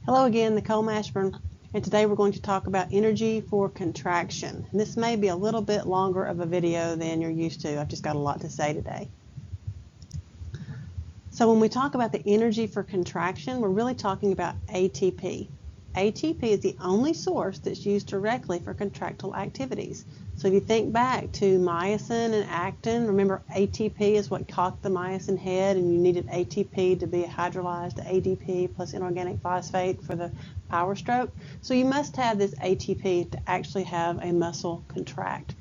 Hello again, Nicole Mashburn, and today we're going to talk about energy for contraction. And this may be a little bit longer of a video than you're used to. I've just got a lot to say today. So when we talk about the energy for contraction, we're really talking about ATP. ATP is the only source that's used directly for contractile activities. So if you think back to myosin and actin, remember ATP is what cocked the myosin head, and you needed ATP to be hydrolyzed to ADP plus inorganic phosphate for the power stroke. So you must have this ATP to actually have a muscle contract.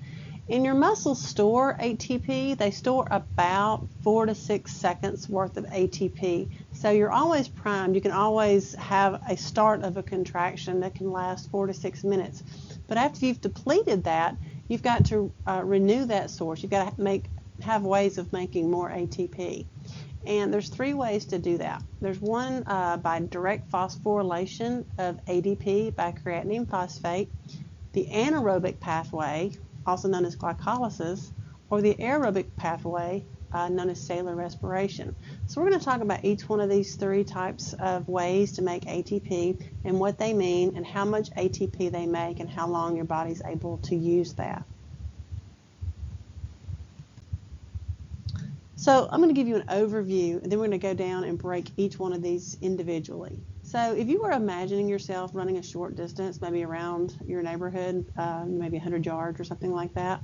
And your muscles store ATP. They store about 4 to 6 seconds worth of ATP. So you're always primed. You can always have a start of a contraction that can last 4 to 6 minutes. But after you've depleted that, you've got to renew that source. You've got to have ways of making more ATP. And there's 3 ways to do that. There's one by direct phosphorylation of ADP by creatinine phosphate, the anaerobic pathway, also known as glycolysis, or the aerobic pathway, known as cellular respiration. So we're going to talk about each one of these 3 types of ways to make ATP and what they mean and how much ATP they make and how long your body's able to use that. So I'm going to give you an overview, and then we're going to go down and break each one of these individually. So if you were imagining yourself running a short distance, maybe around your neighborhood, maybe 100 yards or something like that,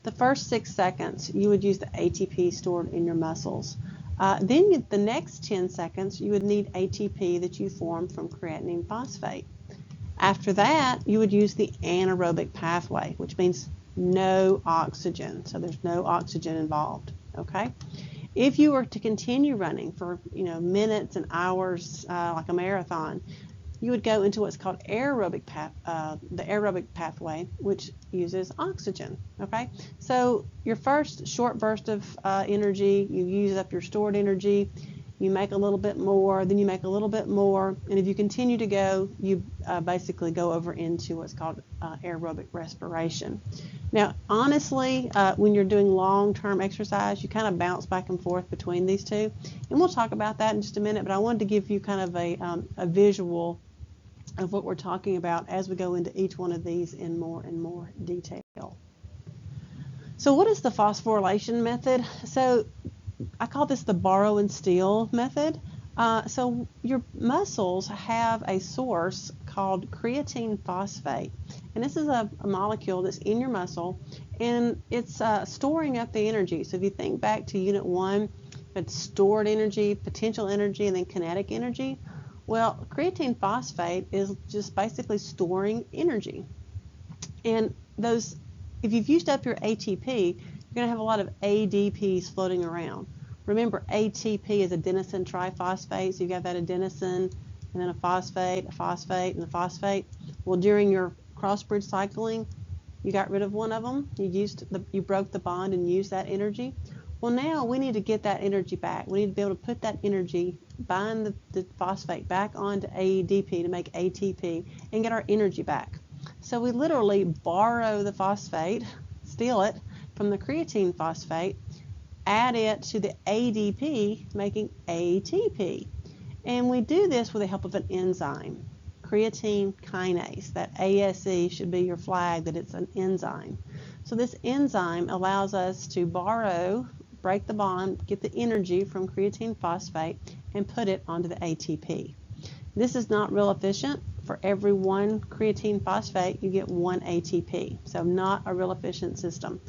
the first 6 seconds you would use the ATP stored in your muscles. Then the next 10 seconds you would need ATP that you formed from creatinine phosphate. After that, you would use the anaerobic pathway, which means no oxygen. So there's no oxygen involved. Okay. If you were to continue running for minutes and hours like a marathon, you would go into what's called the aerobic pathway, which uses oxygen. Okay, so your first short burst of energy, you use up your stored energy, you make a little bit more, then you make a little bit more, and if you continue to go, you basically go over into what's called aerobic respiration. Now, honestly, when you're doing long-term exercise, you kind of bounce back and forth between these two, and we'll talk about that in just a minute, but I wanted to give you kind of a visual of what we're talking about as we go into each one of these in more and more detail. So what is the phosphorylation method? So I call this the borrow and steal method. So your muscles have a source called creatine phosphate, and this is a molecule that's in your muscle, and it's storing up the energy. So if you think back to Unit 1, it's stored energy, potential energy, and then kinetic energy. Well, creatine phosphate is just basically storing energy. And if you've used up your ATP, you're going to have a lot of ADPs floating around. Remember, ATP is adenosine triphosphate, so you've got that adenosine, and then a phosphate, and a phosphate. Well, during your cross-bridge cycling, you got rid of one of them. You broke the bond and used that energy. Well, now we need to get that energy back. We need to be able to put that energy, bind the phosphate back onto ADP to make ATP and get our energy back. So we literally borrow the phosphate, steal it from the creatine phosphate, add it to the ADP, making ATP. And we do this with the help of an enzyme, creatine kinase. That ASE should be your flag that it's an enzyme. So this enzyme allows us to break the bond, get the energy from creatine phosphate, and put it onto the ATP. This is not real efficient. For every 1 creatine phosphate, you get 1 ATP. So not a real efficient system.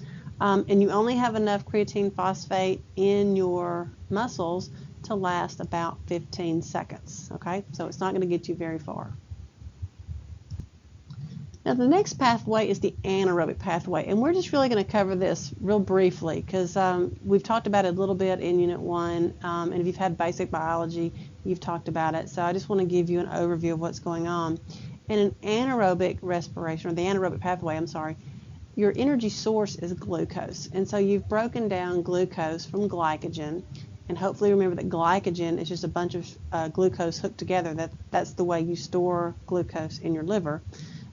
And you only have enough creatine phosphate in your muscles to last about 15 seconds. Okay, so it's not going to get you very far. Now the next pathway is the anaerobic pathway, and we're just really going to cover this real briefly because we've talked about it a little bit in Unit 1, and if you've had basic biology, you've talked about it. So I just want to give you an overview of what's going on. In an anaerobic respiration, or the anaerobic pathway, your energy source is glucose, and so you've broken down glucose from glycogen, and hopefully remember that glycogen is just a bunch of glucose hooked together. That's the way you store glucose in your liver.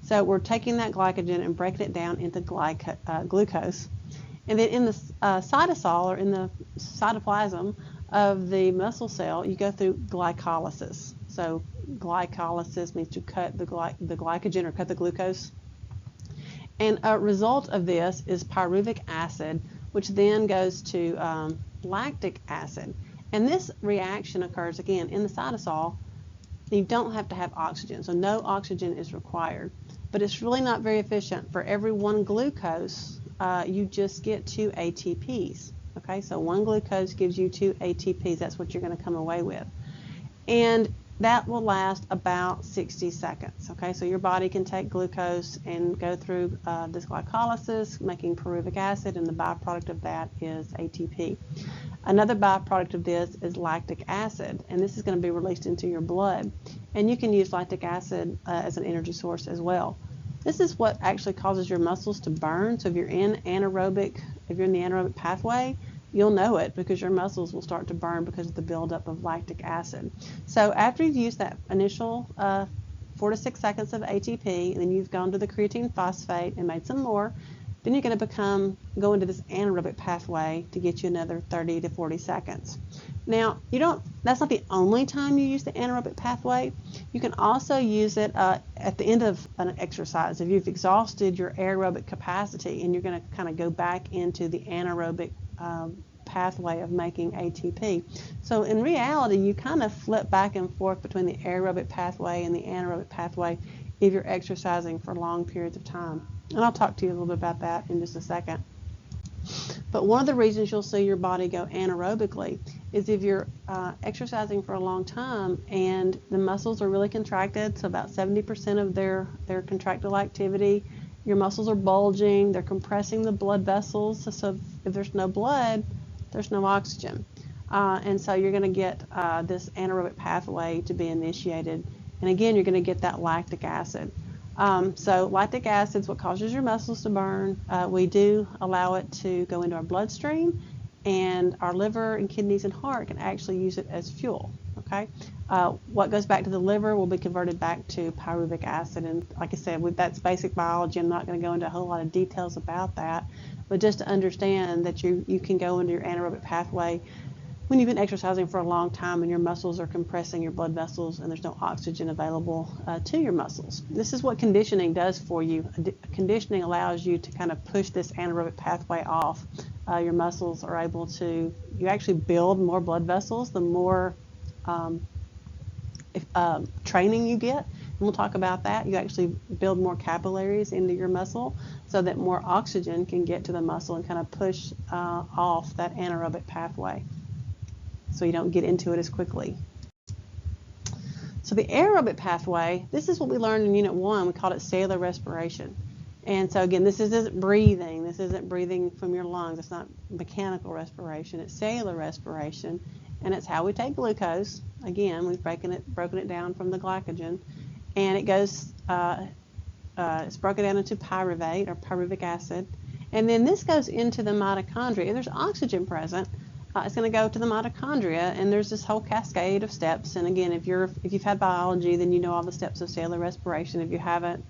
So we're taking that glycogen and breaking it down into glucose. And then in the cytosol, or in the cytoplasm of the muscle cell, you go through glycolysis. So glycolysis means to cut the glycogen or cut the glucose. And a result of this is pyruvic acid, which then goes to lactic acid. And this reaction occurs again in the cytosol. You don't have to have oxygen, so no oxygen is required. But it's really not very efficient. For every 1 glucose, you just get 2 ATPs. Okay, so 1 glucose gives you 2 ATPs. That's what you're going to come away with. And that will last about 60 seconds. Okay, so your body can take glucose and go through this glycolysis, making pyruvic acid, and the byproduct of that is ATP. Another byproduct of this is lactic acid, and this is going to be released into your blood. And you can use lactic acid as an energy source as well. This is what actually causes your muscles to burn. So if you're in the anaerobic pathway, you'll know it because your muscles will start to burn because of the buildup of lactic acid. So after you've used that initial 4 to 6 seconds of ATP, and then you've gone to the creatine phosphate and made some more, then you're going to go into this anaerobic pathway to get you another 30 to 40 seconds. Now, that's not the only time you use the anaerobic pathway. You can also use it at the end of an exercise. If you've exhausted your aerobic capacity and you're going to kind of go back into the anaerobic pathway of making ATP. So in reality, you kind of flip back and forth between the aerobic pathway and the anaerobic pathway if you're exercising for long periods of time. And I'll talk to you a little bit about that in just a second. But one of the reasons you'll see your body go anaerobically is if you're exercising for a long time and the muscles are really contracted, so about 70% of their contractile activity, your muscles are bulging, they're compressing the blood vessels, so if there's no blood, there's no oxygen. And so you're going to get this anaerobic pathway to be initiated. And again, you're going to get that lactic acid. So lactic acid is what causes your muscles to burn. We do allow it to go into our bloodstream, and our liver and kidneys and heart can actually use it as fuel. Okay, what goes back to the liver will be converted back to pyruvic acid, and like I said, that's basic biology. I'm not going to go into a whole lot of details about that, but just to understand that you can go into your anaerobic pathway when you've been exercising for a long time and your muscles are compressing your blood vessels and there's no oxygen available to your muscles. This is what conditioning does for you. Conditioning allows you to kind of push this anaerobic pathway off. Your muscles are able to, you actually build more blood vessels the more training you get. And we'll talk about that. You actually build more capillaries into your muscle so that more oxygen can get to the muscle and kind of push off that anaerobic pathway, so you don't get into it as quickly. So the aerobic pathway, this is what we learned in Unit 1. We called it cellular respiration. And so again, this isn't breathing. This isn't breathing from your lungs. It's not mechanical respiration. It's cellular respiration. And it's how we take glucose. Again, we've broken it down from the glycogen. And it goes, it's broken down into pyruvate or pyruvic acid. And then this goes into the mitochondria. If there's oxygen present, it's going to go to the mitochondria, and there's this whole cascade of steps. And again, if you've had biology, then you know all the steps of cellular respiration. If you haven't,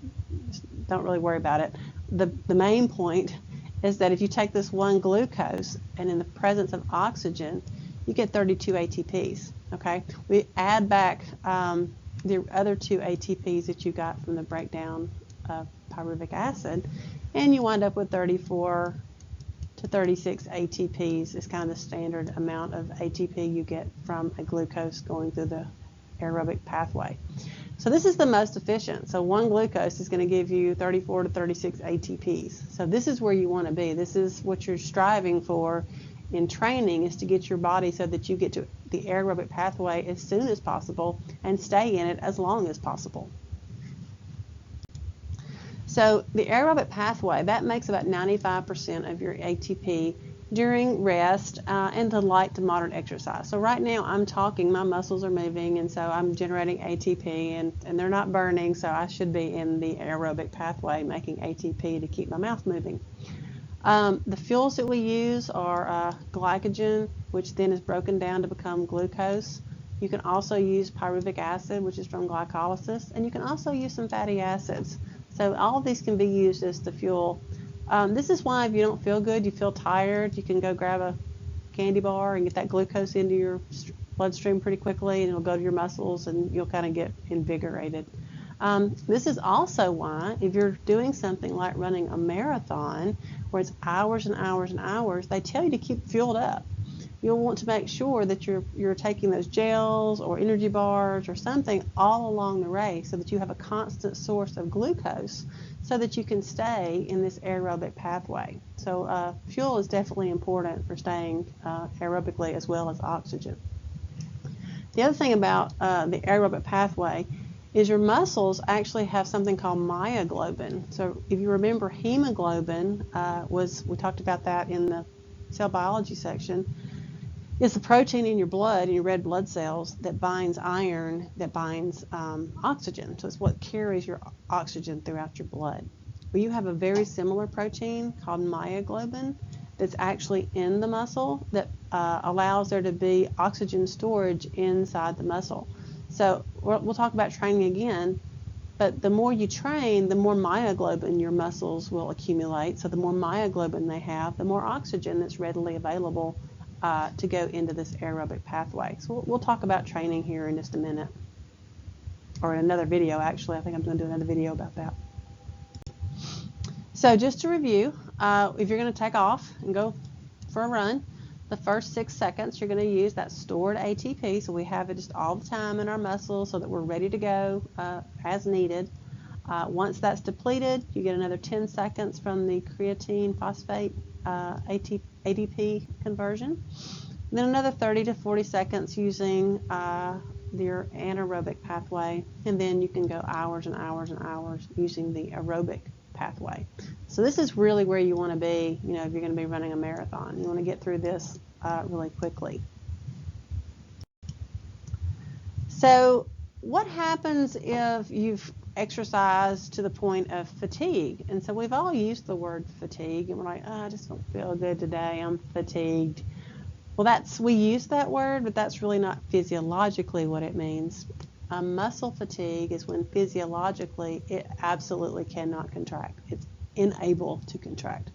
don't really worry about it. The main point is that if you take this 1 glucose and in the presence of oxygen, you get 32 ATPs. Okay, we add back the other 2 ATPs that you got from the breakdown of pyruvic acid, and you wind up with 34 to 36 ATPs is kind of the standard amount of ATP you get from a glucose going through the aerobic pathway. So this is the most efficient. So 1 glucose is going to give you 34 to 36 ATPs. So this is where you want to be. This is what you're striving for in training, is to get your body so that you get to the aerobic pathway as soon as possible and stay in it as long as possible. So the aerobic pathway, that makes about 95% of your ATP during rest and the light to moderate exercise. So right now I'm talking, my muscles are moving, and so I'm generating ATP, and they're not burning, so I should be in the aerobic pathway making ATP to keep my mouth moving. The fuels that we use are glycogen, which then is broken down to become glucose. You can also use pyruvic acid, which is from glycolysis, and you can also use some fatty acids. So all of these can be used as the fuel. This is why if you don't feel good, you feel tired, you can go grab a candy bar and get that glucose into your bloodstream pretty quickly, and it'll go to your muscles, and you'll kind of get invigorated. This is also why, if you're doing something like running a marathon, where it's hours and hours and hours, they tell you to keep fueled up. You'll want to make sure that you're taking those gels or energy bars or something all along the race, so that you have a constant source of glucose, so that you can stay in this aerobic pathway. So fuel is definitely important for staying aerobically, as well as oxygen. The other thing about the aerobic pathway is your muscles actually have something called myoglobin. So if you remember, hemoglobin we talked about that in the cell biology section. It's the protein in your blood, in your red blood cells, that binds iron, that binds oxygen. So it's what carries your oxygen throughout your blood. Well, you have a very similar protein called myoglobin that's actually in the muscle that allows there to be oxygen storage inside the muscle. So we'll talk about training again, but the more you train, the more myoglobin your muscles will accumulate. So the more myoglobin they have, the more oxygen that's readily available to go into this aerobic pathway. So we'll talk about training here in just a minute, or in another video actually. I think I'm going to do another video about that. So just to review, if you're going to take off and go for a run, the first 6 seconds you're going to use that stored ATP, so we have it just all the time in our muscles so that we're ready to go as needed. Once that's depleted, you get another 10 seconds from the creatine phosphate ADP conversion. Then another 30 to 40 seconds using your anaerobic pathway, and then you can go hours and hours and hours using the aerobic pathway. So this is really where you want to be, if you're going to be running a marathon. You want to get through this really quickly. So what happens if you've exercised to the point of fatigue? And so we've all used the word fatigue, and we're like, I just don't feel good today, I'm fatigued. Well, we use that word, but that's really not physiologically what it means. Muscle fatigue is when physiologically it absolutely cannot contract. It's unable to contract.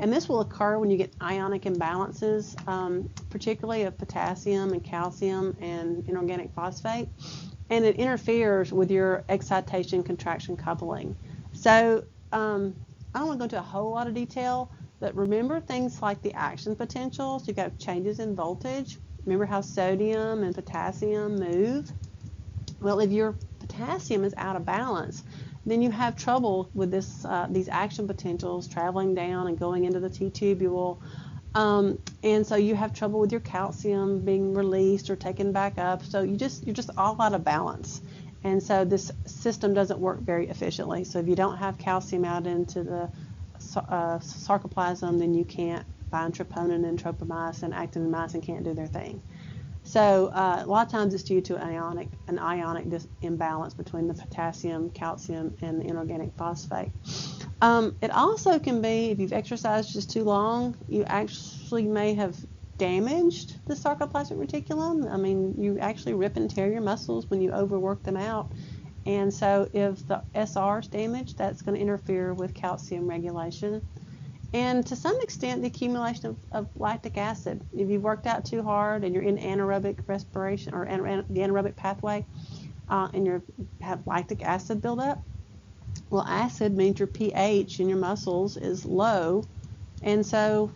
And this will occur when you get ionic imbalances, particularly of potassium and calcium and inorganic phosphate, and it interferes with your excitation-contraction coupling. So I don't want to go into a whole lot of detail, but remember things like the action potentials. You've got changes in voltage. Remember how sodium and potassium move? Well, if your potassium is out of balance, then you have trouble with these action potentials traveling down and going into the T-tubule. And so you have trouble with your calcium being released or taken back up. So you're just all out of balance. And so this system doesn't work very efficiently. So if you don't have calcium out into the sarcoplasm, then you can't bind troponin and tropomyosin, actin and myosin can't do their thing. So a lot of times it's due to an ionic imbalance between the potassium, calcium, and the inorganic phosphate. It also can be, if you've exercised just too long, you actually may have damaged the sarcoplasmic reticulum. I mean, you actually rip and tear your muscles when you overwork them out. And so if the SR is damaged, that's going to interfere with calcium regulation. And to some extent, the accumulation of lactic acid. If you've worked out too hard and you're in anaerobic respiration or the anaerobic pathway, and you have lactic acid buildup, well, acid means your pH in your muscles is low. And so,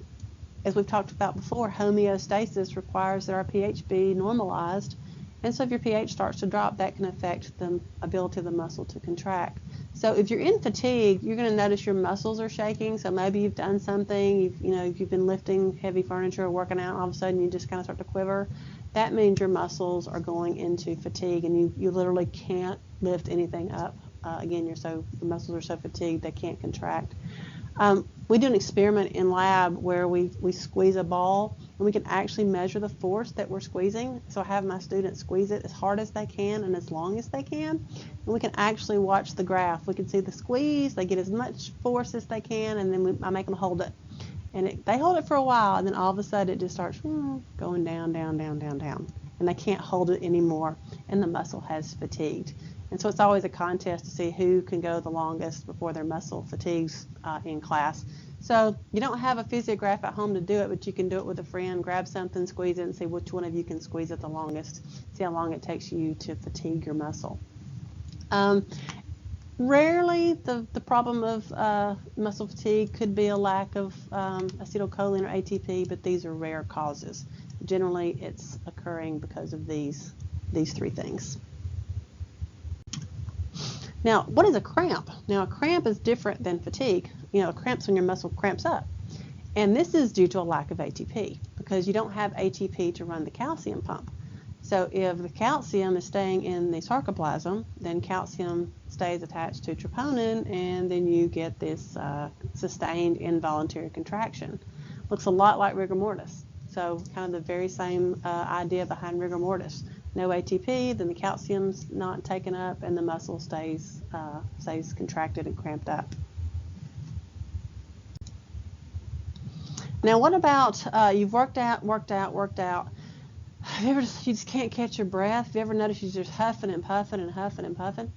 as we've talked about before, homeostasis requires that our pH be normalized. And so if your pH starts to drop, that can affect the ability of the muscle to contract. So if you're in fatigue, you're going to notice your muscles are shaking. So maybe you've done something, you've been lifting heavy furniture or working out, all of a sudden you just kind of start to quiver. That means your muscles are going into fatigue, and you literally can't lift anything up. Again, the muscles are so fatigued they can't contract. We do an experiment in lab where we squeeze a ball, and we can actually measure the force that we're squeezing. So I have my students squeeze it as hard as they can and as long as they can, and we can actually watch the graph. We can see the squeeze, they get as much force as they can, and then I make them hold it. And they hold it for a while, and then all of a sudden it just starts going down, down, down, down, down. and they can't hold it anymore, and the muscle has fatigued. And so it's always a contest to see who can go the longest before their muscle fatigues in class. So you don't have a physiograph at home to do it, but you can do it with a friend. Grab something, squeeze it, and see which one of you can squeeze it the longest. See how long it takes you to fatigue your muscle. Rarely the problem of muscle fatigue could be a lack of acetylcholine or ATP, but these are rare causes. Generally, it's occurring because of these three things. Now, what is a cramp? Now, a cramp is different than fatigue. You know, a cramp's when your muscle cramps up. And this is due to a lack of ATP because you don't have ATP to run the calcium pump. So if the calcium is staying in the sarcoplasm, then calcium stays attached to troponin, and then you get this sustained involuntary contraction. Looks a lot like rigor mortis. So kind of the very same idea behind rigor mortis. No ATP, then the calcium's not taken up, and the muscle stays contracted and cramped up. Now, what about you've worked out? Have you just can't catch your breath? Have you ever noticed you're just huffing and puffing and huffing and puffing?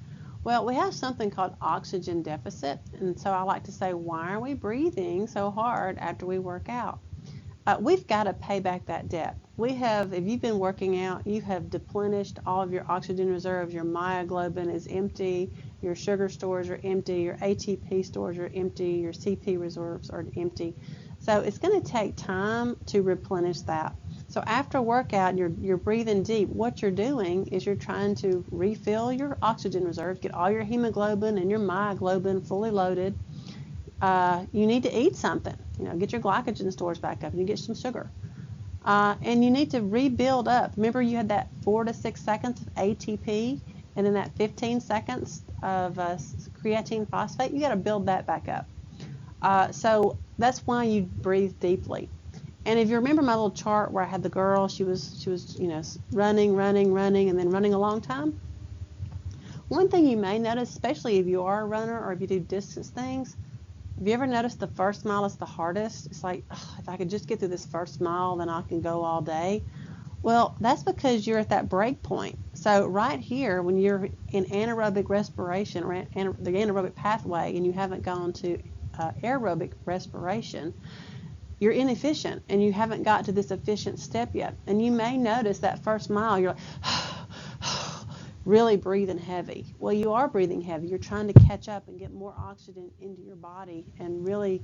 Well, we have something called oxygen deficit, and so I like to say, why are we breathing so hard after we work out? We've got to pay back that debt. If you've been working out, you have depleted all of your oxygen reserves. Your myoglobin is empty. Your sugar stores are empty. Your ATP stores are empty. Your CP reserves are empty. So it's going to take time to replenish that. So after a workout, you're breathing deep. What you're doing is you're trying to refill your oxygen reserves, get all your hemoglobin and your myoglobin fully loaded. You need to eat something. Get your glycogen stores back up, and you get some sugar. And you need to rebuild up. Remember, you had that 4 to 6 seconds of ATP, and then that 15 seconds of creatine phosphate. You got to build that back up. So that's why you breathe deeply. And if you remember my little chart where I had the girl, she was running, and then running a long time. One thing you may notice, especially if you are a runner or if you do distance things, have you ever noticed the first mile is the hardest? It's like, if I could just get through this first mile, then I can go all day. Well, that's because you're at that break point. So right here, when you're in anaerobic respiration, or the anaerobic pathway, and you haven't gone to aerobic respiration, you're inefficient, and you haven't got to this efficient step yet. And you may notice that first mile, you're like, really breathing heavy. Well, you are breathing heavy. You're trying to catch up and get more oxygen into your body, and really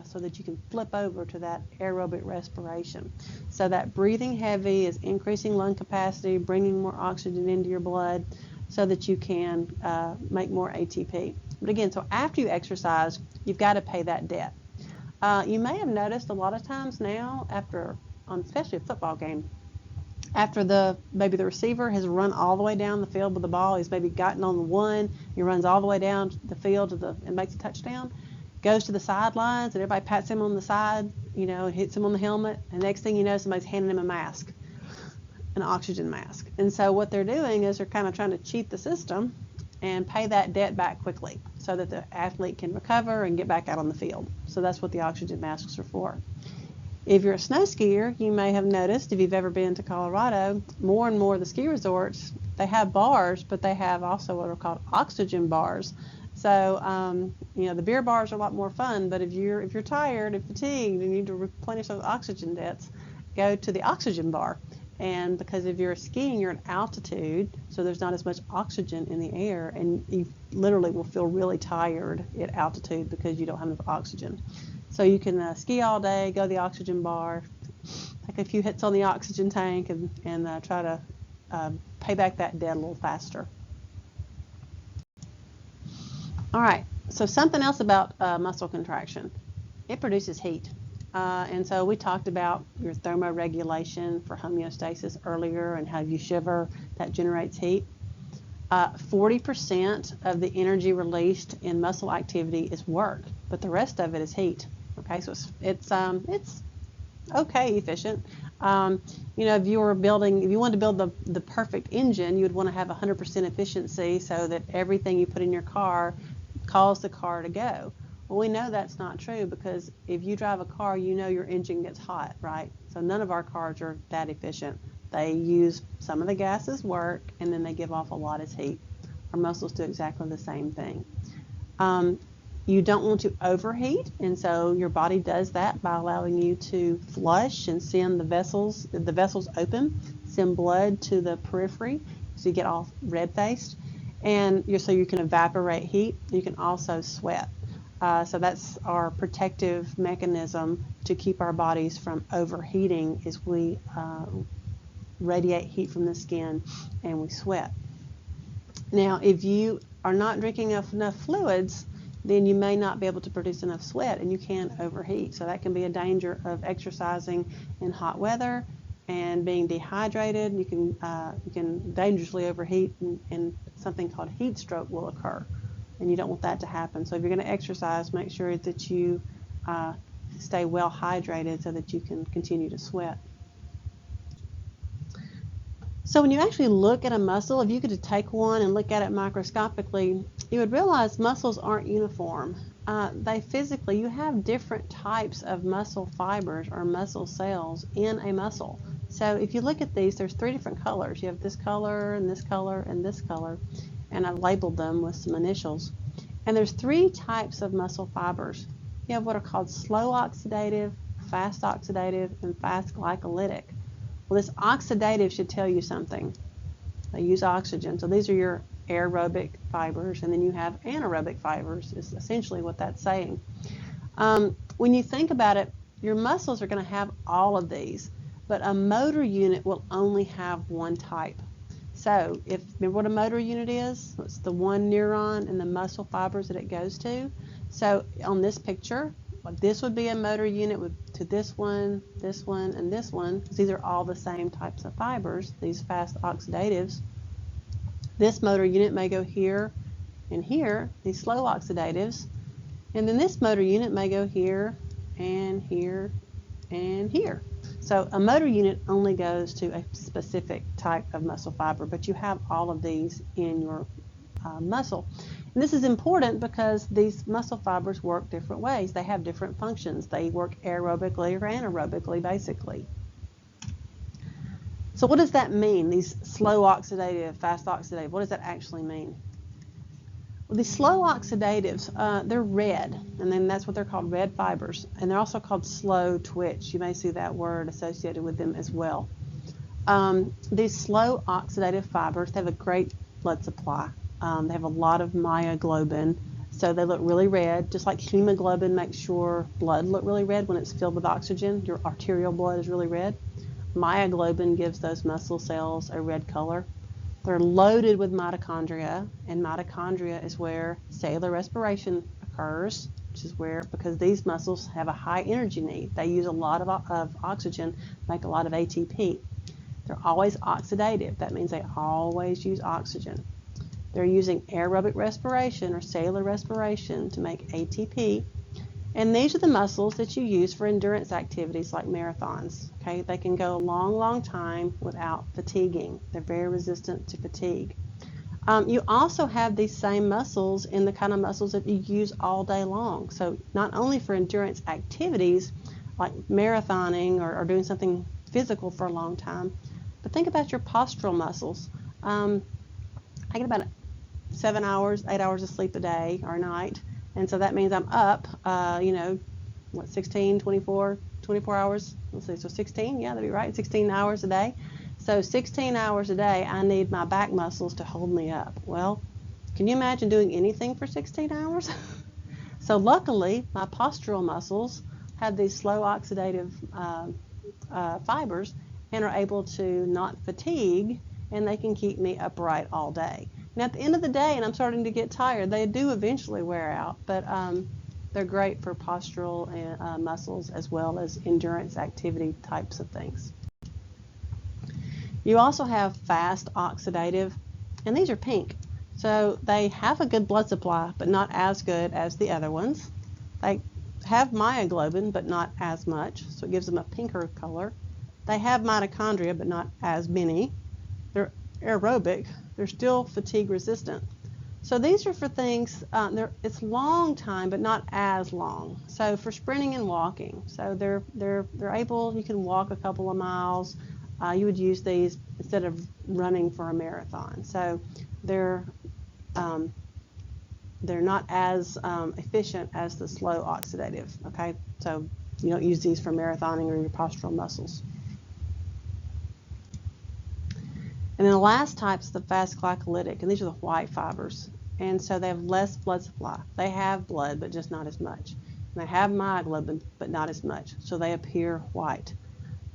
so that you can flip over to that aerobic respiration. So that breathing heavy is increasing lung capacity, bringing more oxygen into your blood so that you can make more ATP. But again, so after you exercise, you've got to pay that debt. You may have noticed a lot of times now, especially a football game, after maybe the receiver has run all the way down the field with the ball, he's maybe gotten on the one, he runs all the way down the field and makes a touchdown, goes to the sidelines, and everybody pats him on the side, hits him on the helmet, and next thing you know, somebody's handing him a mask, an oxygen mask. And so what they're doing is they're kind of trying to cheat the system and pay that debt back quickly so that the athlete can recover and get back out on the field. So that's what the oxygen masks are for. If you're a snow skier, you may have noticed, if you've ever been to Colorado, more and more of the ski resorts, they have bars, but they have also what are called oxygen bars. So, the beer bars are a lot more fun, but if you're tired and fatigued and you need to replenish those oxygen debts, go to the oxygen bar. And because if you're skiing, you're at altitude, so there's not as much oxygen in the air, and you literally will feel really tired at altitude because you don't have enough oxygen. So you can ski all day, go to the oxygen bar, take a few hits on the oxygen tank, and try to pay back that debt a little faster. All right, so something else about muscle contraction. It produces heat. And so we talked about your thermoregulation for homeostasis earlier and how you shiver, that generates heat. 40% of the energy released in muscle activity is work, but the rest of it is heat. Okay, so it's okay efficient. If you wanted to build the perfect engine, you would want to have 100% efficiency so that everything you put in your car cause the car to go. Well, we know that's not true because if you drive a car, your engine gets hot, right? So none of our cars are that efficient. They use some of the gases work, and then they give off a lot as heat. Our muscles do exactly the same thing. You don't want to overheat, and so your body does that by allowing you to flush and send the vessels open, send blood to the periphery, so you get all red-faced, and so you can evaporate heat. You can also sweat. So that's our protective mechanism to keep our bodies from overheating, is we radiate heat from the skin and we sweat. Now, if you are not drinking enough fluids, then you may not be able to produce enough sweat, and you can overheat. So that can be a danger of exercising in hot weather and being dehydrated. You can dangerously overheat, and something called heat stroke will occur, and you don't want that to happen. So if you're going to exercise, make sure that you stay well hydrated so that you can continue to sweat. So when you actually look at a muscle, if you could take one and look at it microscopically, you would realize muscles aren't uniform. You have different types of muscle fibers or muscle cells in a muscle. So if you look at these, there's 3 different colors. You have this color and this color and this color, and I've labeled them with some initials. And there's 3 types of muscle fibers. You have what are called slow oxidative, fast oxidative, and fast glycolytic. Well, this oxidative should tell you something. They use oxygen. So these are your aerobic fibers, and then you have anaerobic fibers, is essentially what that's saying. When you think about it, your muscles are going to have all of these, but a motor unit will only have one type. So remember what a motor unit is? It's the one neuron and the muscle fibers that it goes to. So on this picture, this would be a motor unit to this one, and this one, because these are all the same types of fibers, these fast oxidatives. This motor unit may go here and here, these slow oxidatives, and then this motor unit may go here and here and here. So a motor unit only goes to a specific type of muscle fiber, but you have all of these in your muscle. And this is important because these muscle fibers work different ways. They have different functions. They work aerobically or anaerobically, basically. So what does that mean, these slow oxidative, fast oxidative? What does that actually mean? Well, these slow oxidatives, they're red, and then that's what they're called, red fibers. And they're also called slow twitch. You may see that word associated with them as well. These slow oxidative fibers, they have a great blood supply. They have a lot of myoglobin, so they look really red, just like hemoglobin makes your blood look really red when it's filled with oxygen. Your arterial blood is really red. Myoglobin gives those muscle cells a red color. They're loaded with mitochondria, and mitochondria is where cellular respiration occurs, which is because these muscles have a high energy need. They use a lot of oxygen, make a lot of ATP. They're always oxidative. That means they always use oxygen. They're using aerobic respiration or cellular respiration to make ATP. And these are the muscles that you use for endurance activities like marathons. Okay, they can go a long, long time without fatiguing. They're very resistant to fatigue. You also have these same muscles in the kind of muscles that you use all day long. So not only for endurance activities like marathoning or doing something physical for a long time, but think about your postural muscles. I get about 7 hours, 8 hours of sleep a day or a night. And so that means I'm up, 16, 24 hours. Let's see, so 16, yeah, that'd be right, 16 hours a day. So 16 hours a day, I need my back muscles to hold me up. Well, can you imagine doing anything for 16 hours? So luckily, my postural muscles have these slow oxidative fibers and are able to not fatigue, and they can keep me upright all day. Now, at the end of the day, and I'm starting to get tired, they do eventually wear out, but they're great for postural muscles as well as endurance activity types of things. You also have fast oxidative, and these are pink. So they have a good blood supply, but not as good as the other ones. They have myoglobin, but not as much, so it gives them a pinker color. They have mitochondria, but not as many. They're aerobic. They're still fatigue resistant. So these are for things, it's long time, but not as long. So for sprinting and walking. So they're able, you can walk a couple of miles. you would use these instead of running for a marathon. So they're not as efficient as the slow oxidative, okay? So you don't use these for marathoning or your postural muscles. And then the last type is the fast glycolytic, and these are the white fibers. And so they have less blood supply. They have blood, but just not as much. And they have myoglobin, but not as much. So they appear white.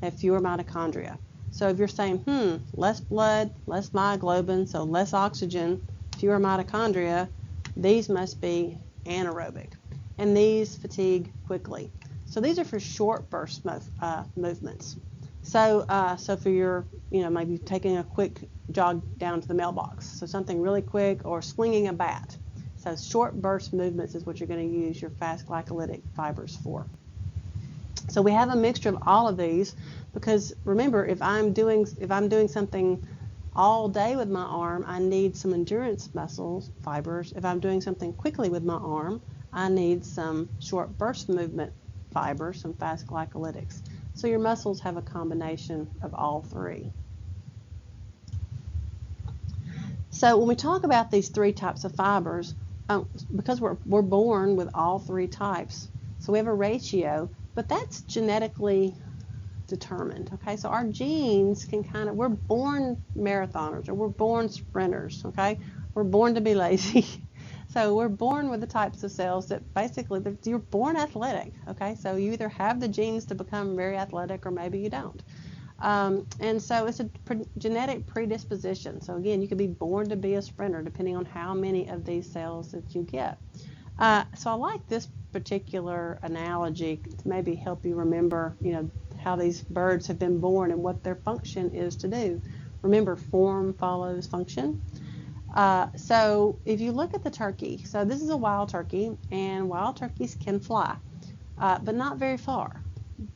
They have fewer mitochondria. So if you're saying, less blood, less myoglobin, so less oxygen, fewer mitochondria, these must be anaerobic. And these fatigue quickly. So these are for short burst movements. So for your, maybe taking a quick jog down to the mailbox. So something really quick, or swinging a bat. So short burst movements is what you're going to use your fast glycolytic fibers for. So we have a mixture of all of these, because remember, if I'm doing something all day with my arm, I need some endurance muscles fibers. If I'm doing something quickly with my arm, I need some short burst movement fibers, some fast glycolytics. So your muscles have a combination of all three. So when we talk about these three types of fibers, because we're born with all three types, so we have a ratio, but that's genetically determined, okay? So our genes can we're born marathoners, or we're born sprinters, okay? We're born to be lazy. So we're born with the types of cells that basically, you're born athletic, okay? So you either have the genes to become very athletic, or maybe you don't. And so it's a genetic predisposition. So again, you could be born to be a sprinter depending on how many of these cells that you get. So I like this particular analogy to maybe help you remember, how these birds have been born and what their function is to do. Remember, form follows function. So if you look at the turkey, so this is a wild turkey, and wild turkeys can fly, but not very far.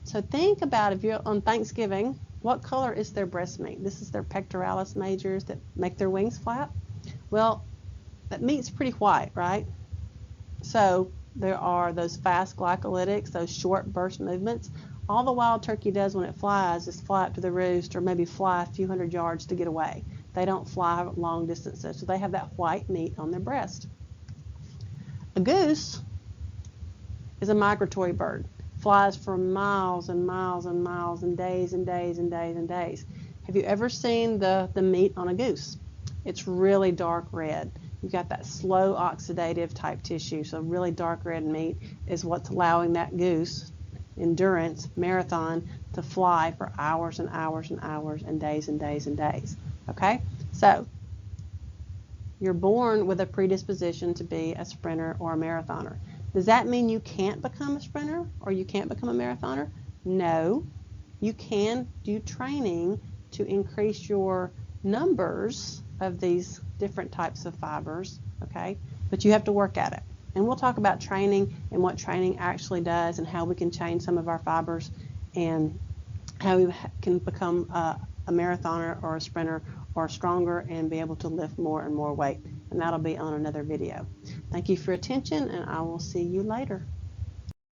So think about, if you're on Thanksgiving, what color is their breast meat? This is their pectoralis majors that make their wings flap. Well, that meat's pretty white, right? So there are those fast glycolytics, those short burst movements. All the wild turkey does when it flies is fly up to the roost, or maybe fly a few hundred yards to get away. They don't fly long distances, so they have that white meat on their breast. A goose is a migratory bird. Flies for miles and miles and miles, and days and days and days and days. Have you ever seen the meat on a goose? It's really dark red. You've got that slow oxidative type tissue, so really dark red meat is what's allowing that goose, endurance, marathon, to fly for hours and hours and hours, and days and days and days. Okay? So you're born with a predisposition to be a sprinter or a marathoner. Does that mean you can't become a sprinter or you can't become a marathoner? No. You can do training to increase your numbers of these different types of fibers, okay? But you have to work at it. And we'll talk about training and what training actually does, and how we can change some of our fibers, and how we can become a marathoner or a sprinter, or stronger, and be able to lift more and more weight. And that'll be on another video. Thank you for your attention, and I will see you later.